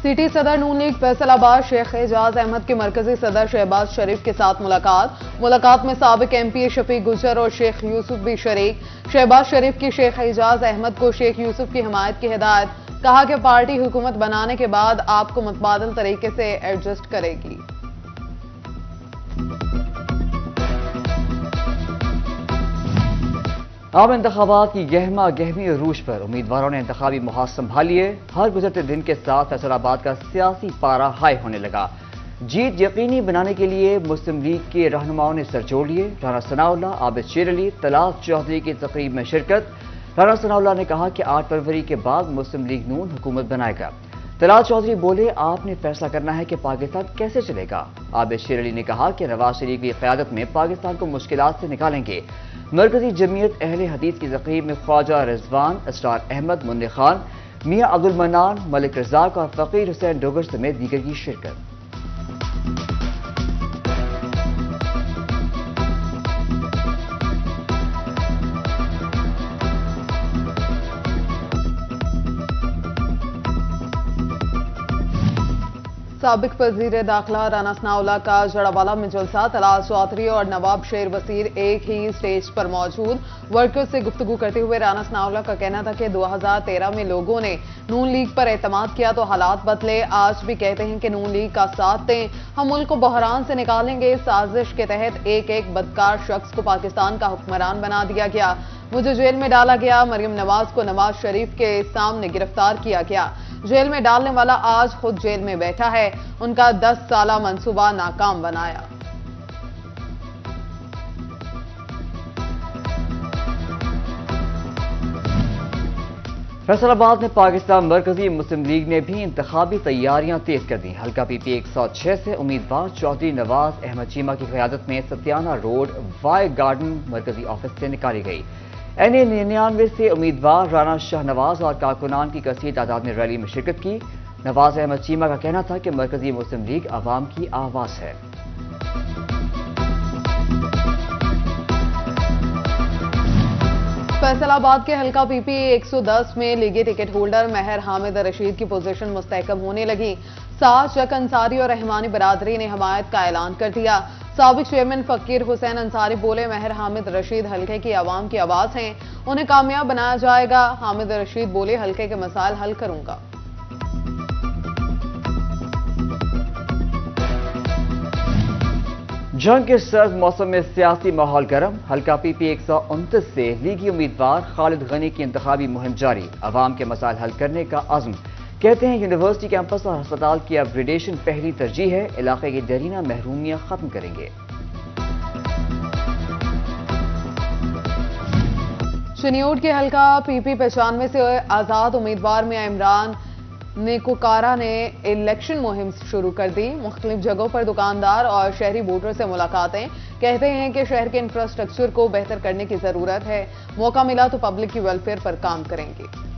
City सदर नून league Faisalabad Sheikh Ejaz Ahmad के मरकजी सदर शहबाज शरीफ के साथ मुलाकात में साबिक एमपी शफीक गुजर और शेख यूसुफ भी शरीक। शहबाज शरीफ की शेख एजाज अहमद को शेख यूसुफ की हिमायत की हिदायत। कहा कि पार्टी हुकूमत बनाने के बाद आपको मुतबादिल तरीके से एडजस्ट करेगी। आम इंतखाबात की गहमा गहमी अरूज पर उम्मीदवारों ने इंतखाबी मुहाज संभालिए। हर गुजरते दिन के साथ फैसलाबाद का सियासी पारा हाई होने लगा। जीत यकीनी बनाने के लिए मुस्लिम लीग के रहनुमाओं ने सर जोड़ लिए। राना सनाउल्लाह, आबिद शेर अली, तलाल चौधरी की तकरीब में शिरकत। राना सनाउल्लाह ने कहा कि 8 फरवरी के बाद मुस्लिम लीग नून हुकूमत बनाएगा। तलाल चौधरी बोले, आपने फैसला करना है कि पाकिस्तान कैसे चलेगा। आबिद शेर अली ने कहा कि नवाज शरीफ की क़यादत में पाकिस्तान को मुश्किलात से निकालेंगे। मरकजी जमीयत अहले हदीस की तकरीब में ख्वाजा रिजवान, असरार अहमद, मुन्नी खान, मियां अब्दुल मन्नान, मलिक रज़ाक और फकीर हुसैन डोगर समेत दीगर की शिरकत। साबिक वजीर दाखिला राना सनाउल्लाह का जड़ावाला में जलसा। तलाल चौधरी और नवाब शेर वसीर एक ही स्टेज पर मौजूद। वर्कर्स से गुफ्तगू करते हुए राना सनाउल्लाह का कहना था कि 2013 में लोगों ने नून लीग पर एतमाद किया तो हालात बदले। आज भी कहते हैं कि नून लीग का साथ दें, हम मुल्क को बहरान से निकालेंगे। साजिश के तहत एक एक बदकार शख्स को पाकिस्तान का हुक्मरान बना दिया गया। मुझे जेल में डाला गया। मरियम नवाज को नवाज शरीफ के सामने गिरफ्तार किया गया। जेल में डालने वाला आज खुद जेल में बैठा है। उनका 10 साला मंसूबा नाकाम बनाया। फैसलाबाद में पाकिस्तान मरकजी मुस्लिम लीग ने भी इंतखाबी तैयारियां तेज कर दी। हल्का पीपी 106 से उम्मीदवार चौधरी नवाज अहमद चीमा की क़यादत में सत्याना रोड वाई गार्डन मरकजी ऑफिस से निकाली गई। NA 99 से उम्मीदवार राना शाहनवाज और कारकुनान की कसीर तादाद ने रैली में शिरकत की। नवाज अहमद चीमा का कहना था कि मरकजी मुस्लिम लीग आवाम की आवाज है। फैसलाबाद के हल्का पीपी 110 में लीगी टिकट होल्डर महर हामिद रशीद की पोजीशन मुस्तहकम होने लगी। साथ शक अंसारी और रहमानी बरादरी ने हमायत का ऐलान कर दिया। साबिक चेयरमैन फकीर हुसैन अंसारी बोले, महर हामिद रशीद हल्के की आवाम की आवाज हैं, उन्हें कामयाब बनाया जाएगा। हामिद रशीद बोले, हल्के के मसाइल हल करूंगा। जंग के सर्द मौसम में सियासी माहौल गर्म। हल्का पीपी 129 से लीगी उम्मीदवार खालिद गनी की इंतखाबी मुहिम जारी। अवाम के मसाइल हल करने का अज़्म। कहते हैं यूनिवर्सिटी कैंपस और अस्पताल की अपग्रेडेशन पहली तरजीह है। इलाके की दरीना महरूमियां खत्म करेंगे। शनियोड के हल्का पीपी 95 से आजाद उम्मीदवार मियां इमरान नेकोकारा ने इलेक्शन मुहिम शुरू कर दी। मुख्तलिफ जगहों पर दुकानदार और शहरी वोटर से मुलाकातें। कहते हैं कि शहर के इंफ्रास्ट्रक्चर को बेहतर करने की जरूरत है। मौका मिला तो पब्लिक की वेलफेयर पर काम करेंगे।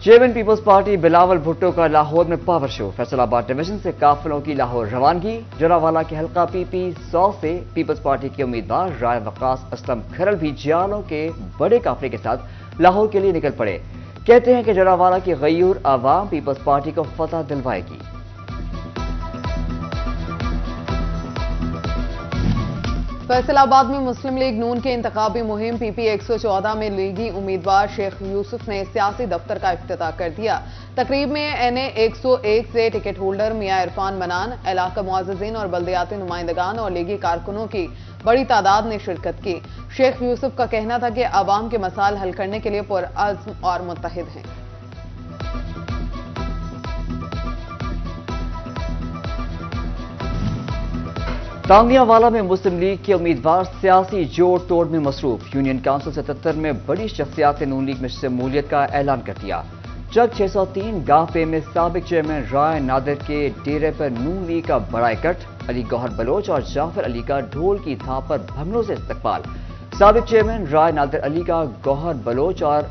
Chairman peoples party Bilawal Bhutto का लाहौर में पावर शो। फैसलाबाद डिवीजन से काफिलों की लाहौर रवानगी। जरावाला के हल्का पीपी 100 से पीपल्स पार्टी के उम्मीदवार राय वकास असलम खरल भी जियालों के बड़े काफिले के साथ लाहौर के लिए निकल पड़े। कहते हैं कि जरावाला की गयूर आवाम पीपल्स पार्टी को फतह दिलवाएगी। फैसलाबाद में मुस्लिम लीग नून की इंतखाबी मुहिम पीपी 114 में लीगी उम्मीदवार शेख यूसुफ ने सियासी दफ्तर का इफ्तिताह कर दिया। तकरीब में NA 101 से टिकट होल्डर मियां इरफान मनान, इलाका मुअज़्ज़िज़ीन और बल्दियाती नुमाइंदगान और लीगी कारकुनों की बड़ी तादाद ने शिरकत की। शेख यूसुफ का कहना था कि आवाम के मसाइल हल करने के लिए पुरअज़्म और मुत्तहिद हैं। तांगियावाला में मुस्लिम लीग के उम्मीदवार सियासी जोड़ तोड़ में मसरूफ। यूनियन काउंसिल 77 में बड़ी शख्सियात ने नून लीग में शमूलियत का ऐलान कर दिया। चक 603 गांव पे में साबिक चेयरमैन राय नादिर के डेरे पर नून लीग का बड़ा इकट्ठ। अली गौहर बलोच और जाफर अली का ढोल की थाप पर भंगलों से इस्तकबाल। साबिक चेयरमैन राय नादिर अली का गौहर बलोच और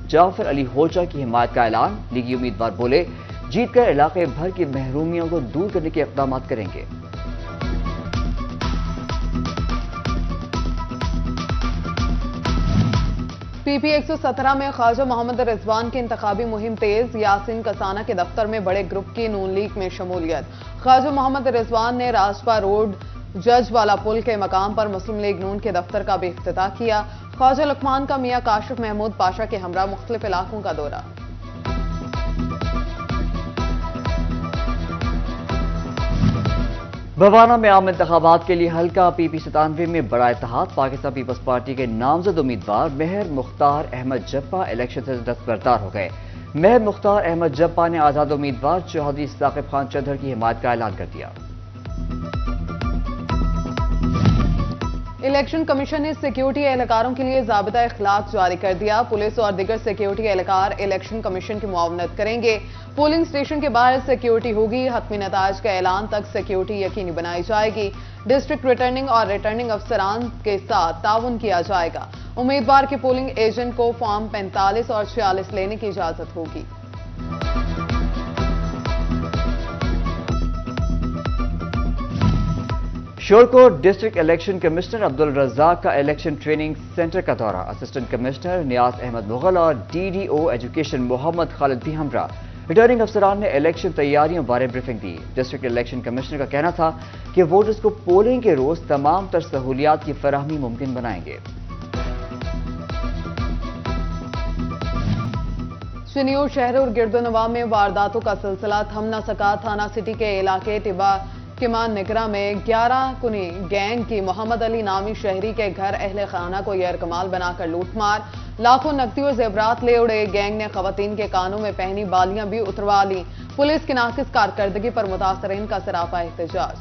जाफर अली होजा की हिमायत का ऐलान। लीगी उम्मीदवार बोले, जीत कर इलाके भर की महरूमियों को दूर करने के इक़दाम करेंगे। PP 117 में ख्वाजा मोहम्मद रिजवान की इंतखाबी मुहिम तेज। यासीन कसाना के दफ्तर में बड़े ग्रुप की नून लीग में शमूलियत। ख्वाजा मोहम्मद रिजवान ने राजपा रोड जज वाला पुल के मकाम पर मुस्लिम लीग नून के दफ्तर का भी इफ्तिताह किया। ख्वाजा लुकमान का मियां काशिफ महमूद पाशा के हमरा मुख्तलिफ इलाकों का दौरा। बवाना में आम इंतखाबात के लिए हल्का PP 97 में बड़ा इत्तेहाद। पाकिस्तान पीपल्स पार्टी के नामजद उम्मीदवार मेहर मुख्तार अहमद जप्पा इलेक्शन से दस्तबरदार हो गए। मेहर मुख्तार अहमद जप्पा ने आजाद उम्मीदवार चौधरी साकिब खान चौधरी की हिमायत का ऐलान कर दिया। इलेक्शन कमीशन ने सिक्योरिटी एहलकारों के लिए ज़ाबिता इखलाक जारी कर दिया। पुलिस और दीगर सिक्योरिटी एहलकार इलेक्शन कमीशन की मुआवनत करेंगे। पोलिंग स्टेशन के बाहर सिक्योरिटी होगी। हतमी नताज का ऐलान तक सिक्योरिटी यकीनी बनाई जाएगी। डिस्ट्रिक्ट रिटर्निंग और रिटर्निंग अफसरान के साथ ताउन किया जाएगा। उम्मीदवार के पोलिंग एजेंट को फॉर्म 45 और 46 लेने की इजाजत होगी। Shorkot district election commissioner Abdul Razzaq का इलेक्शन ट्रेनिंग सेंटर का दौरा। असिस्टेंट कमिश्नर नियाज अहमद मुगल और DDO एजुकेशन मोहम्मद खालिद भी हमरा। रिटर्निंग अफसरान ने इलेक्शन तैयारियों बारे ब्रीफिंग दी। डिस्ट्रिक्ट इलेक्शन कमिश्नर का कहना था कि वोटर्स को पोलिंग के रोज तमाम तर सहूलियात की फराहमी मुमकिन बनाएंगे। शनियोर शहर और गिरदोनवा में वारदातों का सिलसिला थम न सका। थाना सिटी के इलाके टिबा किमान निगरा में 11 कुनी गैंग की मोहम्मद अली नामी शहरी के घर अहले खाना को यरकमाल बनाकर लूटमार। लाखों नकदी और जेवरात ले उड़े। गैंग ने खवातीन के कानों में पहनी बालियां भी उतरवा ली। पुलिस की नाकिस कारकर्दगी पर मुतासरीन का सरापा एहतजाज।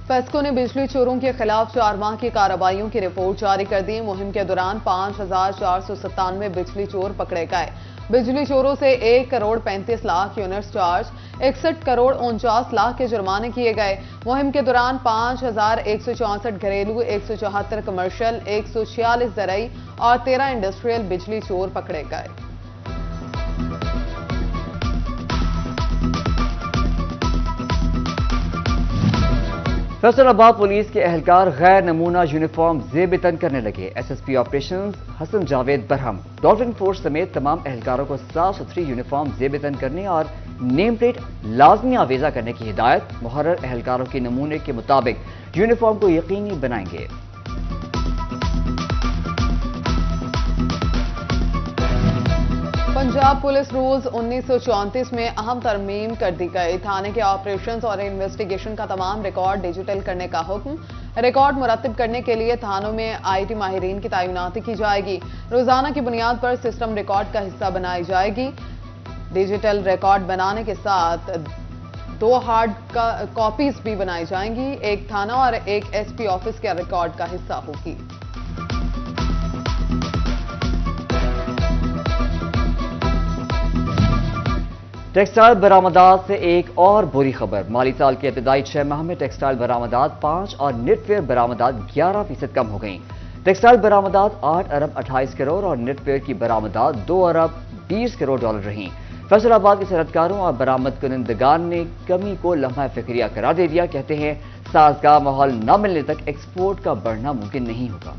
फेस्को ने बिजली चोरों के खिलाफ 4 माह की कार्रवाइयों की रिपोर्ट जारी कर दी। मुहिम के दौरान 5497 बिजली चोर पकड़े गए। बिजली चोरों से 1 करोड़ 35 लाख यूनिट्स चार्ज, 61 करोड़ 49 लाख के जुर्माने किए गए। मुहिम के दौरान 5164 घरेलू, 174 कमर्शियल, 146 ज़रई और 13 इंडस्ट्रियल बिजली चोर पकड़े गए। फैसलाबाद पुलिस के एहलकार गैर नमूना यूनिफॉर्म जेब-ए-तन करने लगे। SSP operations Hasan Javed Barham dolphin force समेत तमाम एहलकारों को साफ सुथरी यूनिफॉर्म जेब-ए-तन करने और नेम प्लेट लाजमी आवेजा करने की हिदायत। मुहर्रर एहलकारों के नमूने के मुताबिक यूनिफॉर्म को यकीनी बनाएंगे। पंजाब पुलिस रूल्स 1934 में अहम तरमीम कर दी गई। थाने के ऑपरेशंस और इन्वेस्टिगेशन का तमाम रिकॉर्ड डिजिटल करने का हुक्म। रिकॉर्ड मुरत्तिब करने के लिए थानों में IT माहिरीन की तैनाती की जाएगी। रोजाना की बुनियाद पर सिस्टम रिकॉर्ड का हिस्सा बनाई जाएगी। डिजिटल रिकॉर्ड बनाने के साथ 2 हार्ड कॉपीज भी बनाई जाएंगी। एक थाना और एक SP ऑफिस के रिकॉर्ड का हिस्सा होगी। टेक्सटाइल बरामदात से एक और बुरी खबर। माली साल के इब्तिदाई 6 माह में टेक्सटाइल बरामदात 5 और नेटवेयर बरामदात 11% कम हो गई। टेक्सटाइल बरामदात 8 अरब 28 करोड़ और नेटवेयर की बरामदात 2 अरब 20 करोड़ डॉलर रही। फैसलाबाद के सनतकारों और बरामद कुनंदगान ने कमी को लम्हा फिक्रिया करार दे दिया। कहते हैं साजगार माहौल न मिलने तक एक्सपोर्ट का बढ़ना मुमकिन नहीं होगा।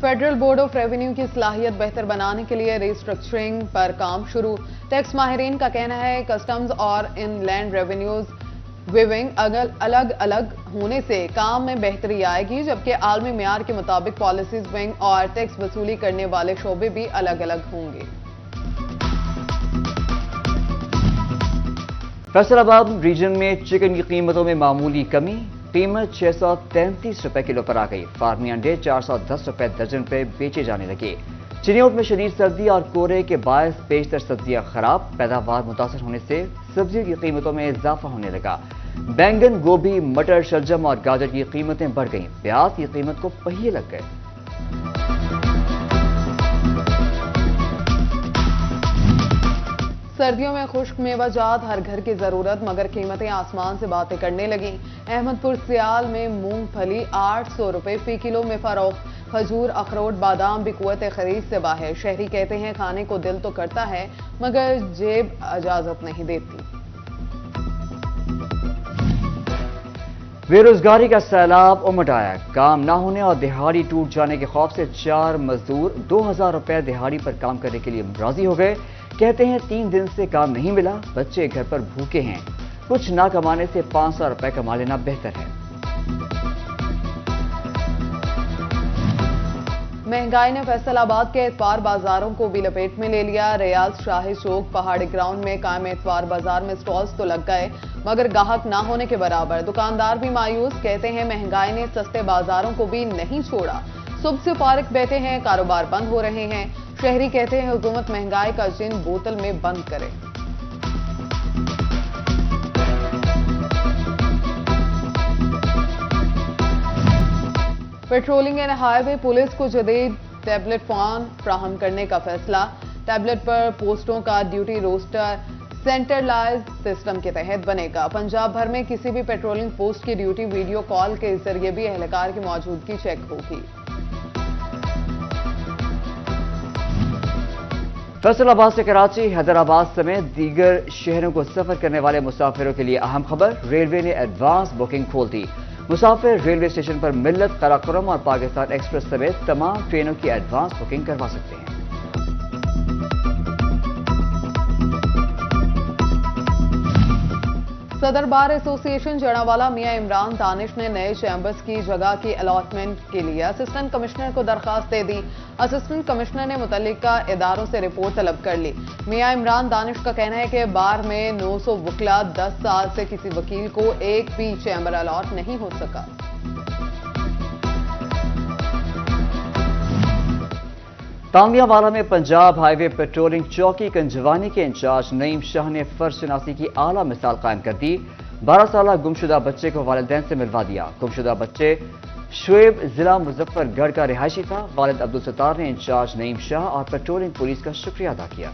फेडरल बोर्ड ऑफ रेवेन्यू की सलाहियत बेहतर बनाने के लिए रिस्ट्रक्चरिंग पर काम शुरू। टैक्स माहिरीन का कहना है कस्टम्स और इनलैंड रेवेन्यूज विविंग अलग अलग होने से काम में बेहतरी आएगी, जबकि आलमी मियार के मुताबिक पॉलिसीज विंग और टैक्स वसूली करने वाले शोबे भी अलग अलग होंगे। फैसलाबाद रीजन में चिकन की कीमतों में मामूली कमी। कीमत 633 रुपए किलो पर आ गई। फार्मी अंडे 410 रुपए दर्जन पे बेचे जाने लगे। चिन्योट में शदीद सर्दी और कोहरे के बायस पेशतर सब्जियां खराब। पैदावार मुतासर होने से सब्जियों की कीमतों में इजाफा होने लगा। बैंगन, गोभी, मटर, शलजम और गाजर की कीमतें बढ़ गईं। प्याज की कीमत को पहिए लग गए। सर्दियों में खुश्क मेवाजात हर घर की जरूरत, मगर कीमतें आसमान से बातें करने लगी। अहमदपुर सियाल में मूंगफली 800 रुपए फी किलो में फरोख्त। खजूर, अखरोट, बादाम भी कुव्वत खरीद से बाहर। शहरी कहते हैं खाने को दिल तो करता है मगर जेब इजाजत नहीं देती। बेरोजगारी का सैलाब उमड़ आया। काम न होने और दिहाड़ी टूट जाने के खौफ से 4 मजदूर 2000 रुपए दिहाड़ी पर काम करने के लिए राजी हो गए। कहते हैं 3 दिन से काम नहीं मिला, बच्चे घर पर भूखे हैं, कुछ ना कमाने से 500 रुपए कमा लेना बेहतर है। महंगाई ने फैसलाबाद के एतवार बाजारों को भी लपेट में ले लिया। रियाज शाही चौक पहाड़ी ग्राउंड में कायम एतवार बाजार में स्टॉल्स तो लग गए मगर गाहक ना होने के बराबर। दुकानदार भी मायूस, कहते हैं महंगाई ने सस्ते बाजारों को भी नहीं छोड़ा। सुबह से पार्क बैठे हैं, कारोबार बंद हो रहे हैं। शहरी कहते हैं हुकूमत महंगाई का जिन बोतल में बंद करे। पेट्रोलिंग एंड हाईवे पुलिस को जदीद टैबलेट फोन फ्राहम करने का फैसला। टैबलेट पर पोस्टों का ड्यूटी रोस्टर सेंट्रलाइज्ड सिस्टम के तहत बनेगा। पंजाब भर में किसी भी पेट्रोलिंग पोस्ट की ड्यूटी वीडियो कॉल के जरिए भी एहलकार की मौजूदगी चेक होगी। फैसलाबाद से कराची, हैदराबाद समेत दीगर शहरों को सफर करने वाले मुसाफिरों के लिए अहम खबर। रेलवे ने एडवांस बुकिंग खोल दी। मुसाफिर रेलवे स्टेशन पर मिल्लत, काराकोरम और पाकिस्तान एक्सप्रेस समेत तमाम ट्रेनों की एडवांस बुकिंग करवा सकते हैं। सदर बार एसोसिएशन जड़ावाला मियां इमरान दानिश ने नए चैम्बर्स की जगह की अलॉटमेंट के लिए असिस्टेंट कमिश्नर को दरखास्त दे दी। असिस्टेंट कमिश्नर ने मुतल्लिका इदारों से रिपोर्ट तलब कर ली। मियां इमरान दानिश का कहना है कि बार में 900 वकला 10 साल से किसी वकील को एक भी चैम्बर अलॉट नहीं हो सका। तांगियावाला में पंजाब हाईवे पेट्रोलिंग चौकी कंजवानी के इंचार्ज नईम शाह ने फर्ज शनासी की आला मिसाल कायम कर दी। 12 साल गुमशुदा बच्चे को वालिदैन से मिलवा दिया। गुमशुदा बच्चे शुएब जिला मुजफ्फरगढ़ का रिहायशी था। वालिद अब्दुल सत्तार ने इंचार्ज नईम शाह और पेट्रोलिंग पुलिस का शुक्रिया अदा किया।